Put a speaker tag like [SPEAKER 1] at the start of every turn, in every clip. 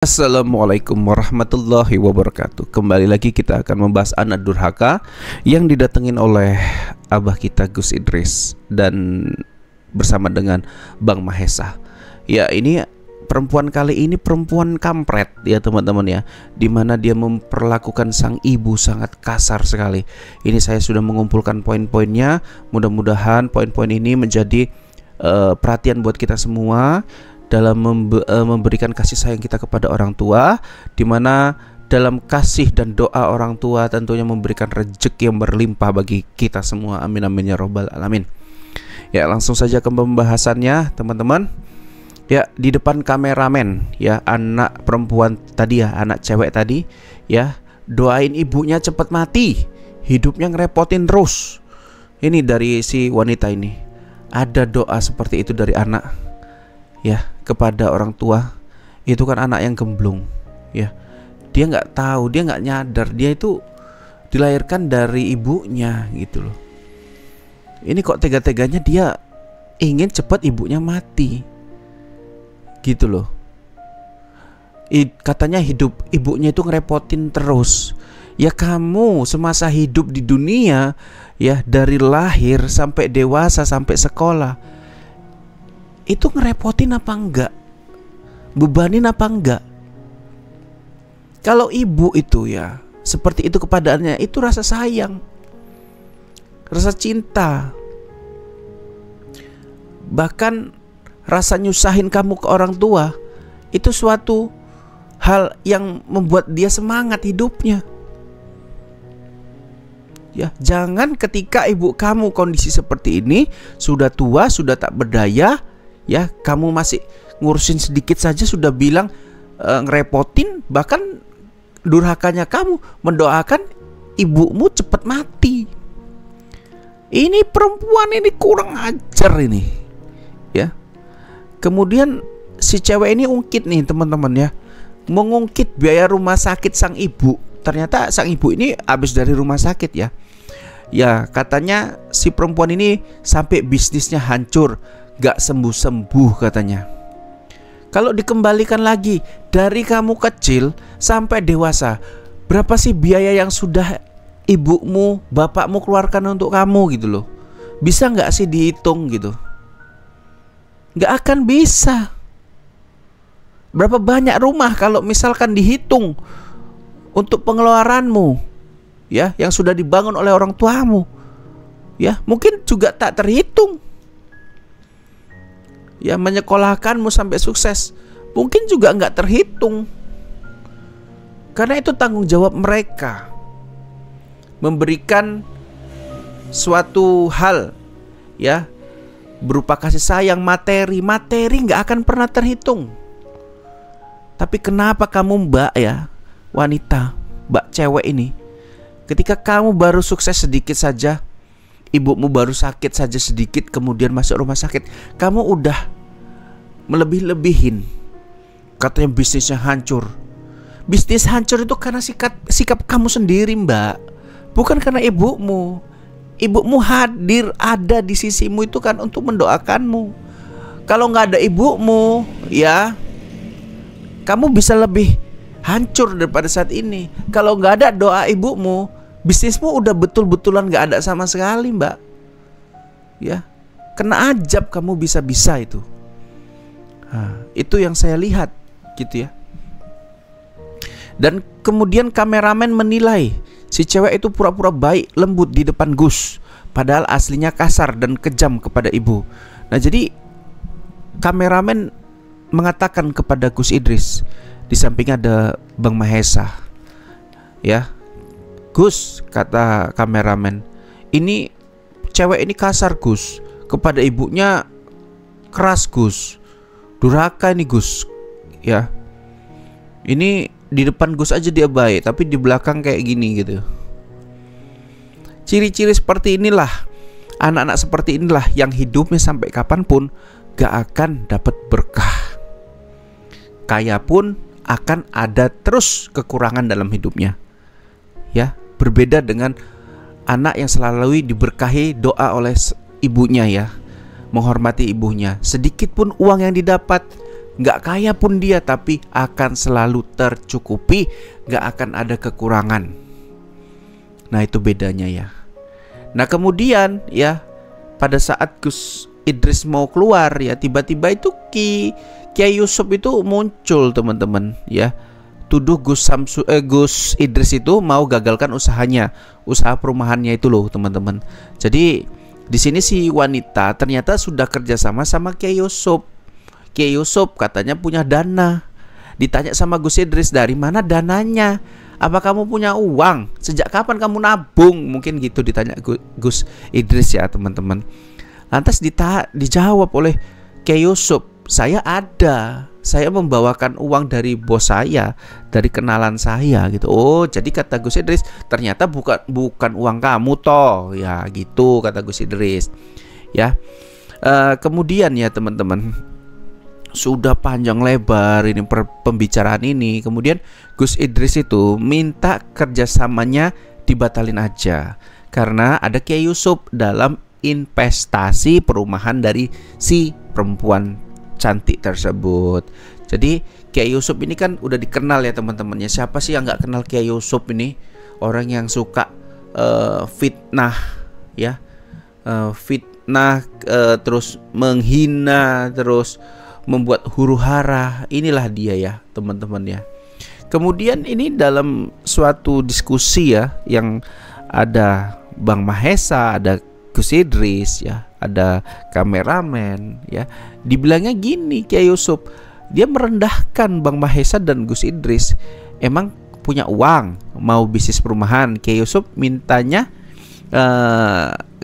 [SPEAKER 1] Assalamualaikum warahmatullahi wabarakatuh. Kembali lagi kita akan membahas anak durhaka yang didatengin oleh abah kita Gus Idris dan bersama dengan Bang Mahesa. Ya, ini perempuan kali ini perempuan kampret ya teman-teman ya, dimana dia memperlakukan sang ibu sangat kasar sekali. Ini saya sudah mengumpulkan poin-poinnya. Mudah-mudahan poin-poin ini menjadi perhatian buat kita semua dalam memberikan kasih sayang kita kepada orang tua, dimana dalam kasih dan doa orang tua tentunya memberikan rezeki yang berlimpah bagi kita semua. Amin amin ya robbal alamin. Ya, langsung saja ke pembahasannya teman-teman. Ya, di depan kameramen ya, anak perempuan tadi ya, anak cewek tadi ya, doain ibunya cepat mati, hidupnya ngerepotin terus. Ini dari si wanita ini. Ada doa seperti itu dari anak ya kepada orang tua. Itu kan anak yang gemblung ya, dia nggak tahu, dia nggak nyadar dia itu dilahirkan dari ibunya gitu loh. Ini kok tega-teganya dia ingin cepat ibunya mati gitu loh. Katanya hidup ibunya itu ngerepotin terus. Ya, kamu semasa hidup di dunia ya, dari lahir sampai dewasa sampai sekolah, itu ngerepotin apa enggak? Bebanin apa enggak? Kalau ibu itu ya seperti itu kepadaannya, itu rasa sayang, rasa cinta. Bahkan rasa nyusahin kamu ke orang tua itu suatu hal yang membuat dia semangat hidupnya. Ya, jangan ketika ibu kamu kondisi seperti ini, sudah tua, sudah tak berdaya, ya, kamu masih ngurusin sedikit saja sudah bilang ngerepotin. Bahkan durhakanya kamu mendoakan ibumu cepat mati. Ini perempuan ini kurang ajar ini ya. Kemudian si cewek ini ungkit nih teman-teman ya, mengungkit biaya rumah sakit sang ibu. Ternyata sang ibu ini habis dari rumah sakit ya. Ya, katanya si perempuan ini sampai bisnisnya hancur, gak sembuh-sembuh katanya. Kalau dikembalikan lagi dari kamu kecil sampai dewasa, berapa sih biaya yang sudah ibumu, bapakmu keluarkan untuk kamu gitu loh? Bisa gak sih dihitung gitu? Gak akan bisa. Berapa banyak rumah kalau misalkan dihitung untuk pengeluaranmu ya, yang sudah dibangun oleh orang tuamu ya, mungkin juga tak terhitung. Ya, menyekolahkanmu sampai sukses mungkin juga nggak terhitung. Karena itu tanggung jawab mereka memberikan suatu hal ya, berupa kasih sayang, materi nggak akan pernah terhitung. Tapi kenapa kamu mbak ya, wanita, mbak cewek ini, ketika kamu baru sukses sedikit saja, ibumu baru sakit saja sedikit, kemudian masuk rumah sakit, kamu udah melebih-lebihin. Katanya bisnisnya hancur. Bisnis hancur itu karena sikap kamu sendiri mbak, bukan karena ibumu. Ibumu hadir, ada di sisimu itu kan untuk mendoakanmu. Kalau nggak ada ibumu ya, kamu bisa lebih hancur daripada saat ini. Kalau nggak ada doa ibumu, bisnismu udah betul-betulan nggak ada sama sekali mbak. Ya, kena ajab kamu bisa-bisa itu. Nah, itu yang saya lihat gitu ya. Dan kemudian kameramen menilai si cewek itu pura-pura baik, lembut di depan Gus, padahal aslinya kasar dan kejam kepada ibu. Nah, jadi kameramen mengatakan kepada Gus Idris, di samping ada Bang Mahesa ya, Gus, kata kameramen, ini cewek ini kasar Gus, kepada ibunya keras Gus, durhaka ini Gus ya. Ini di depan Gus aja dia baik, tapi di belakang kayak gini gitu. Ciri-ciri seperti inilah, anak-anak seperti inilah yang hidupnya sampai kapanpun gak akan dapat berkah. Kaya pun akan ada terus kekurangan dalam hidupnya ya. Berbeda dengan anak yang selalu diberkahi doa oleh ibunya ya, menghormati ibunya. Sedikit pun uang yang didapat nggak kaya pun dia, tapi akan selalu tercukupi, nggak akan ada kekurangan. Nah itu bedanya ya. Nah kemudian ya, pada saat Gus Idris mau keluar ya, tiba-tiba itu Kiai Yusuf itu muncul teman-teman ya. Tuduh Gus Idris itu mau gagalkan usahanya, usaha perumahannya itu loh teman-teman. Jadi di sini si wanita ternyata sudah kerjasama sama Kiai Yusuf. Kiai Yusuf katanya punya dana. Ditanya sama Gus Idris, dari mana dananya? Apa kamu punya uang? Sejak kapan kamu nabung? Mungkin gitu ditanya Gus Idris ya teman-teman. Lantas dijawab oleh Kiai Yusuf, saya membawakan uang dari bos saya, dari kenalan saya gitu. Oh, jadi kata Gus Idris, ternyata bukan uang kamu toh. Ya gitu kata Gus Idris. Ya. Kemudian ya teman-teman, sudah panjang lebar ini pembicaraan ini. Kemudian Gus Idris itu minta kerjasamanya dibatalin aja, karena ada Kiai Yusuf dalam investasi perumahan dari si perempuan cantik tersebut. Jadi Kiai Yusuf ini kan udah dikenal ya teman-temannya. Siapa sih yang nggak kenal Kiai Yusuf ini? Orang yang suka fitnah ya, terus menghina, terus membuat huru-hara. Inilah dia ya teman-teman ya. Kemudian ini dalam suatu diskusi ya, yang ada Bang Mahesa, ada Gus Idris ya, ada kameramen ya. Dibilangnya gini, Kiai Yusuf dia merendahkan Bang Mahesa dan Gus Idris. Emang punya uang, mau bisnis perumahan. Kiai Yusuf mintanya,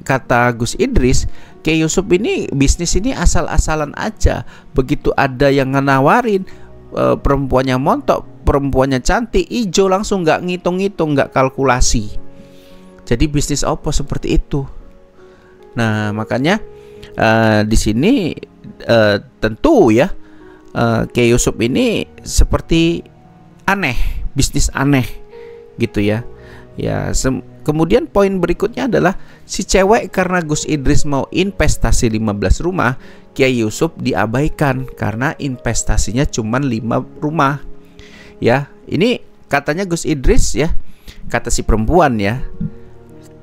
[SPEAKER 1] kata Gus Idris, Kiai Yusuf ini bisnis ini asal-asalan aja. Begitu ada yang nawarin, perempuannya montok, perempuannya cantik, ijo, langsung nggak ngitung-ngitung, nggak kalkulasi. Jadi bisnis apa seperti itu? Nah makanya di sini tentu ya, Kiai Yusuf ini seperti aneh, bisnis aneh gitu ya. Ya, kemudian poin berikutnya adalah si cewek, karena Gus Idris mau investasi 15 rumah, Kiai Yusuf diabaikan karena investasinya cuma 5 rumah. Ya, ini katanya Gus Idris ya, kata si perempuan ya,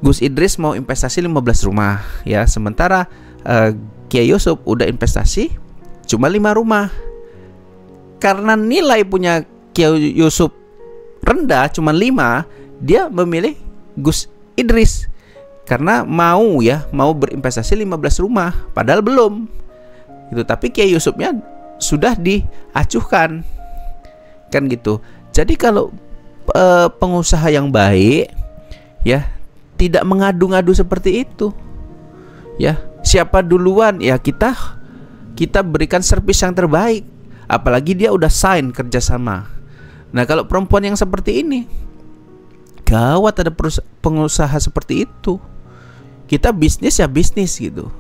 [SPEAKER 1] Gus Idris mau investasi 15 rumah ya, sementara Kiai Yusuf udah investasi cuma 5 rumah. Karena nilai punya Kiai Yusuf rendah cuma 5, dia memilih Gus Idris karena mau berinvestasi 15 rumah, padahal belum gitu. Tapi Kiai Yusufnya sudah diacuhkan kan gitu. Jadi kalau pengusaha yang baik ya tidak mengadu-ngadu seperti itu ya. Siapa duluan ya kita berikan servis yang terbaik, apalagi dia udah sign kerjasama. Nah kalau perempuan yang seperti ini, gawat ada pengusaha seperti itu. Kita bisnis ya bisnis gitu,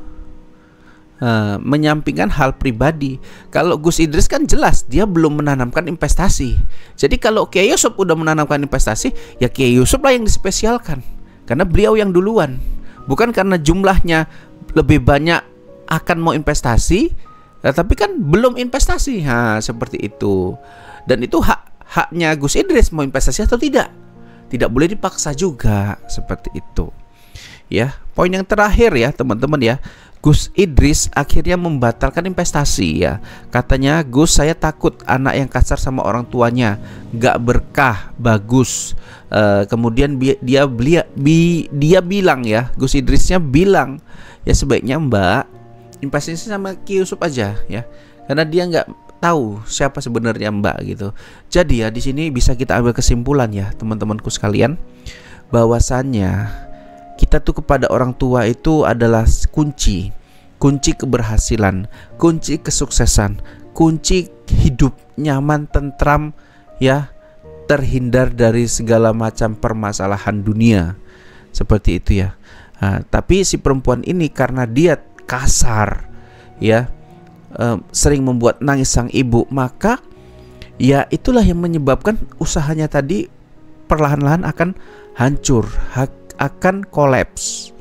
[SPEAKER 1] menyampingkan hal pribadi. Kalau Gus Idris kan jelas dia belum menanamkan investasi. Jadi kalau Kiai Yusuf udah menanamkan investasi, ya Kiai Yusuf lah yang dispesialkan, karena beliau yang duluan. Bukan karena jumlahnya lebih banyak akan mau investasi, tapi kan belum investasi. Seperti itu. Dan itu haknya Gus Idris mau investasi atau tidak. Tidak boleh dipaksa juga, seperti itu. Ya, poin yang terakhir ya teman-teman ya, Gus Idris akhirnya membatalkan investasi ya. Katanya, Gus, saya takut anak yang kasar sama orang tuanya, gak berkah, bagus. Kemudian dia bilang ya, Gus Idrisnya bilang ya, sebaiknya Mbak investasi sama Kiai Yusuf aja ya, karena dia nggak tahu siapa sebenarnya Mbak gitu. Jadi ya di sini bisa kita ambil kesimpulan ya teman-temanku sekalian, bahwasannya kita tuh kepada orang tua itu adalah kunci keberhasilan, kunci kesuksesan, kunci hidup nyaman, tentram ya, terhindar dari segala macam permasalahan dunia, seperti itu ya. Tapi si perempuan ini karena dia kasar ya, sering membuat nangis sang ibu, maka ya itulah yang menyebabkan usahanya tadi perlahan-lahan akan hancur, akan kolaps.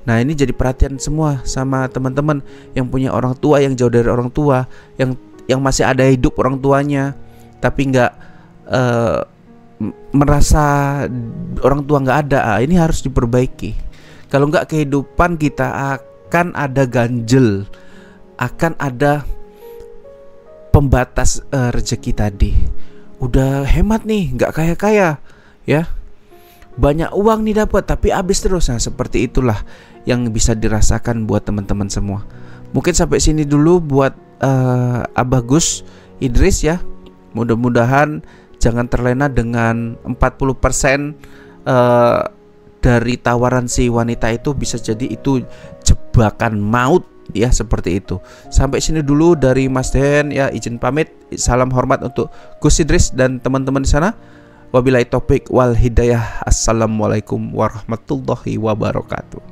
[SPEAKER 1] Nah ini jadi perhatian semua sama teman-teman yang punya orang tua, yang jauh dari orang tua, yang yang masih ada hidup orang tuanya, tapi nggak merasa orang tua nggak ada, ini harus diperbaiki. Kalau nggak, kehidupan kita akan ada ganjel, akan ada pembatas rezeki tadi. Udah hemat nih, nggak kaya-kaya ya, banyak uang nih dapat, tapi habis terus. Nah, seperti itulah yang bisa dirasakan buat teman-teman semua. Mungkin sampai sini dulu buat Abah Gus Idris ya. Mudah-mudahan jangan terlena dengan 40% dari tawaran si wanita itu, bisa jadi itu jebakan maut ya, seperti itu. Sampai sini dulu dari Mas Den ya, izin pamit. Salam hormat untuk Gus Idris dan teman-teman di sana. Wabillahi taufik wal hidayah. Assalamualaikum warahmatullahi wabarakatuh.